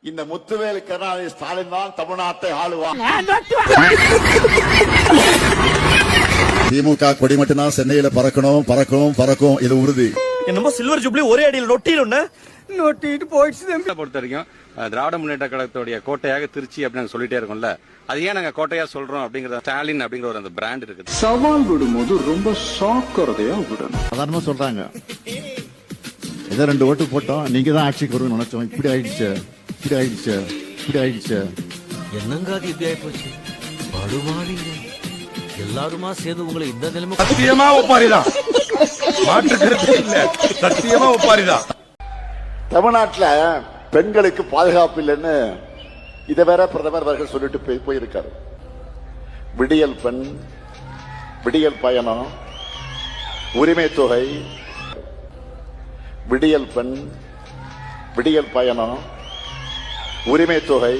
இந்த முத்துவேலு கருணாநிதி ஸ்டாலின் தான் தமிழ்நாட்டை ஆளுவான். திமுக கொடி மட்டும்தான் சென்னையில பறக்கணும் பறக்கும் பறக்கும், இது உறுதி. என்னமோ சில்வர் ஜூப்ளி ஒரே அடியில் நொட்டிட்டு போயிடுச்சு. பொறுத்த வரைக்கும் திராவிட முன்னேற்ற கழகத்துடைய கோட்டையாக திருச்சி அப்படின்னு நாங்க சொல்லிட்டே இருக்கோம்ல, அது ஏன் நாங்க கோட்டையா சொல்றோம் அப்படிங்கறத ஸ்டாலின் அப்படிங்கிற ஒரு அந்த பிராண்ட் இருக்குது. சவால் விடும்போது ரொம்ப சாக்கறதையா விடணும். சாதாரணமா சொல்றாங்க, ஏதோ 2 ஓட்டு போட்டோம், நீங்க தான் ஆட்சிக்கு வருவீங்கன்னு நினைச்சோம், இப்படி ஆயிடுச்சு இப்படி ஆயிடுச்சு இப்படி ஆயிடுச்சு. என்னங்க அது இப்படி ஆயி போச்சு? படுவாவீங்க எல்லாருமா சேர்ந்து உங்களை இந்த நிலைமை. சத்தியமா ஒப்பாரிதான், மாற்று கருத்து இல்ல, சத்தியமா ஒப்பாரிதான். தமிழ்நாட்டுல பெண்களுக்கு பாதுகாப்பு இல்லைன்னு இதை வேற பிரதமர் அவர்கள் சொல்லிட்டு போயிருக்காரு. விடியல் பெண், விடியல் பயணம், உரிமை தொகை, விடியல் பெண், விடியல் பயணம், உரிமை தொகை.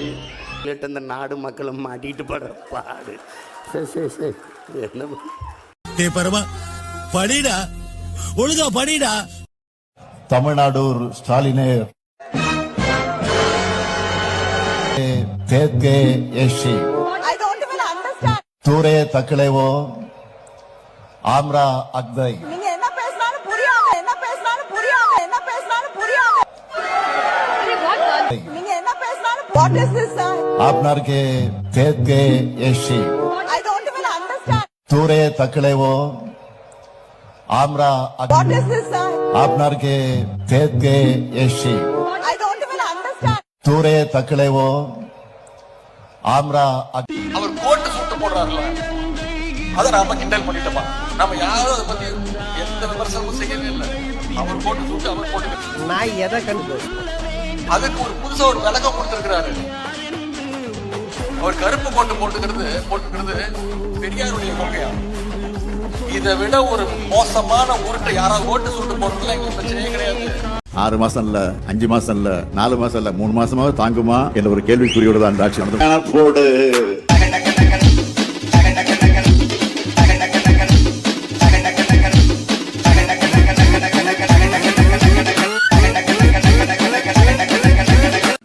இந்த நாடு மக்களும் மாட்டிட்டு படுற பாடு. என்ன பரமா படிடா, ஒழுங்கா படிடா. தமிழ்நாடு ஸ்டாலினே தேக்கே ஏஷி தூரே தக்கலேவோ ஆம்ரா அக்தை. நீங்க என்ன பேசினாலும் புரியாது, என்ன பேசினாலும் புரியாது, என்ன பேசினாலும் புரியாது. நீங்க என்ன பேசினாலும் what is this sir? आपनार के खेत के एशी I don't even understand. तूरे तकलेवो आमरा What is this sir? आपनार के खेत के एशी I don't even understand. तूरे तकलेवो आमरा. அவர் கோட்டு சூட்டு போடுறாருல, அத நாம கிண்டல் பண்ணிட்டோமா? நாம யாரும் அதை பத்தி எந்த விமர்சனமும் செய்யவே இல்லை. அவர் கோட்டு சூட்டு அவர் போட்டு நான் எதை கண்டு அதுக்கு ஒரு புதுசா ஒரு விளக்கம் கொடுத்திருக்கிறாரு. அவர் கருப்பு கோட்டு போட்டுக்கிறது பெரியாருடைய கொள்கையா? இதை விட ஒரு மோசமான உருட்டை யாராவது ஓட்டு சூட்டு போடுறதுல எங்களுக்கு பிரச்சனையே கிடையாது. 6 மாசம் இல்ல, 5 மாசம் இல்ல, 4 மாசம் இல்ல, 3 மாசமாவது தாங்குமா என்ற ஒரு கேள்விக்குறியோடு தான் ஆட்சி நடந்தது.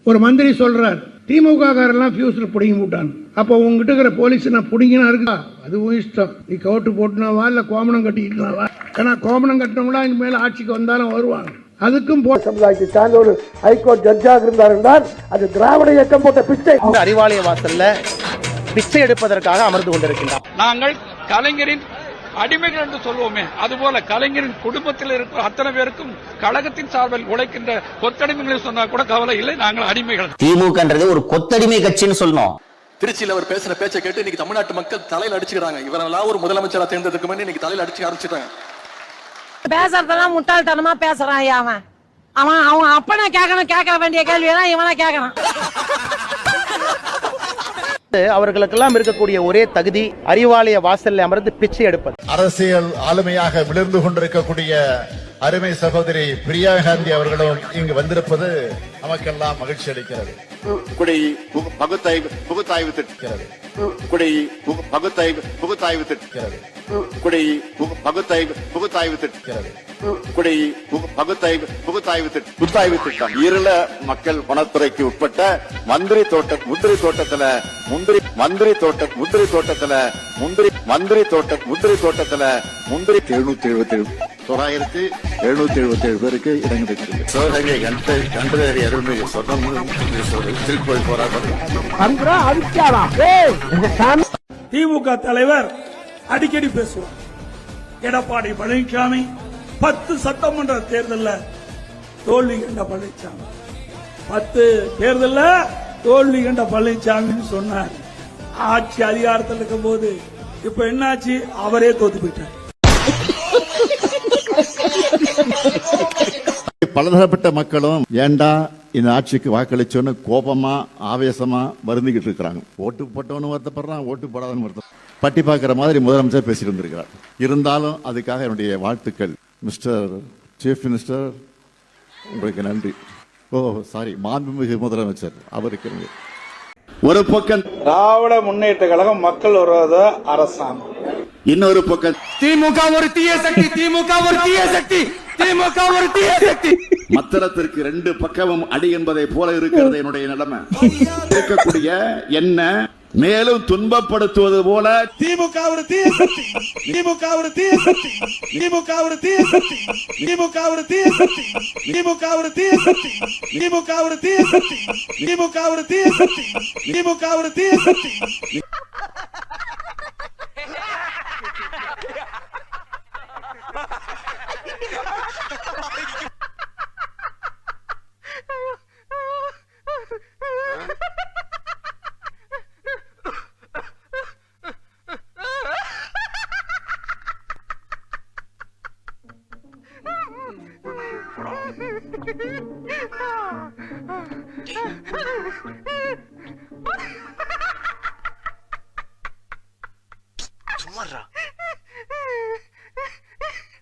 ஒரு மந்திரி சொல்றார், திமுக காரெல்லாம் ஃபியூஸ்ல புடிங்கி விட்டான். அப்போ உங்ககிட்ட இருக்கிற போலீஸ் நான் புடிங்கினா இருக்கா? அதுவும் இஷ்டம். நீ கோட்டு போட்டுனாவா இல்ல கோமணம் கட்டிக்கிட்டுனாவா? ஏன்னா கோமணம் கட்டினவங்களா இங்க மேல ஆட்சிக்கு வந்தாலும் வருவாங்க. அதுக்கும் சமுதாயத்தை சார்ந்த ஒரு ஹைகோர்ட் ஜட்ஜாக இருந்தார் என்றால் அது திராவிட இயக்கம் போட்ட பிச்சை. அறிவாலய வாசல்ல பிச்சை எடுப்பதற்காக அமர்ந்து கொண்டிருக்கின்றார். நாங்கள் கலைஞரின் அடிமைகள் என்று சொல்லுவோமே, அதுபோல கலைஞரின் குடும்பத்தில் இருக்கிற அத்தனை பேருக்கும் கழகத்தின் சார்பில் உழைக்கின்ற கொத்தடிமைகளை சொன்னா கூட கவலை இல்லை, நாங்கள் அடிமைகள். திமுகன்றது ஒரு கொத்தடிமை கட்சின்னு சொல்லணும். திருச்சியில் அவர் பேசுற பேச்சை கேட்டு இன்னைக்கு தமிழ்நாட்டு மக்கள் தலையில அடிச்சுக்கிறாங்க. இவரெல்லாம் ஒரு முதலமைச்சரா தேர்ந்ததுக்கு முன்னாடி இன்னைக்கு தலையில அடிச்சு ஆரம்பிச்சுட்டாங்க. பேசுறதெல்லாம் முட்டாள்தனமா பேசுறான். அவன் அவன் அவங்க அப்பனா கேட்க வேண்டிய கேள்வியெல்லாம் இவனா கேட்கறான். அவர்களுக்கெல்லாம் இருக்கக்கூடிய ஒரே தகுதி அறிவாலய வாசல்ல அமர்ந்து பிச்சை எடுப்பது. அரசியல் ஆளுமையாக விளர்ந்து கொண்டிருக்கக்கூடிய அருமை சகோதரி பிரியா காந்தி அவர்களும் இங்கு வந்திருப்பது நமக்கெல்லாம் மகிழ்ச்சி அளிக்கிறது. குடி புகுத்தாய்வு திட்டக்கிறது, குடி புகுத்தாய்வு திட்டக்கிறது, குடி புகுத்தாய்வு திட்டக்கிறது, குடி புகுத்தாய்வு திட்டம். இருள மக்கள் வனத்துறைக்கு உட்பட்ட முந்திரி தோட்டத்துல 777 பேருக்கு இடங்கள் சிவகங்கை கண்டதறி அருள்மிகு திமுக தலைவர் அடிக்கடி பேசுவார். எடப்பாடி பழனிசாமி 10 சட்டமன்ற தேர்தலில் தோல்வி கண்ட பழனிசாமி, 10 தேர்தலில் தோல்வி கண்ட பழனிசாமின்னு சொன்னார். ஆட்சி அதிகாரத்தில் இருக்கும் போது இப்ப என்னாச்சு? அவரே தோத்து போயிட்டார். பலதரப்பட்ட மக்களும் ஏண்டா இந்த ஆட்சிக்கு வாக்களிச்சோன்னு கோபமா ஆவேசமா வருந்திக்கிட்டு இருக்கிறாங்க. ஓட்டு போட்டவனு வருத்தப்படுறான், ஓட்டு போடாதவனு வருத்தம் பட்டி பார்க்கிற மாதிரி முதலமைச்சர் பேசிட்டு வந்திருக்கிறார். இருந்தாலும் அதுக்காக என்னுடைய வாழ்த்துக்கள். மிஸ்டர் சீஃப் மினிஸ்டர், உங்களுக்கு நன்றி. மாண்புமிகு முதலமைச்சர் அவருக்கு ஒரு பக்கம் திராவிட முன்னேற்ற கழகம் மக்கள் விரோத அரசாங்கம், இன்னொரு பக்கம் திமுக ஒரு தீய சக்தி, திமுக ஒரு தீய சக்தி, திமுக ஒரு தீய சக்தி. மத்திரத்திற்கு 2 பக்கமும் அடி என்பதை போல இருக்கிறது என்னுடைய நிலைமை. இருக்கக்கூடிய என்ன மேலும் துன்பப்படுத்துவது போல திமுக ஒரு தீய சக்தி. திமுக ஒரு தீய சக்தி. திமுக ஒரு தீய சக்தி. திமுக ஒரு தீய சக்தி. திமுக ஒரு தீய சக்தி. திமுக ஒரு தீய சக்தி. திமுக ஒரு தீய சக்தி. திமுக ஒரு தீய சக்தி. Ha ha ha!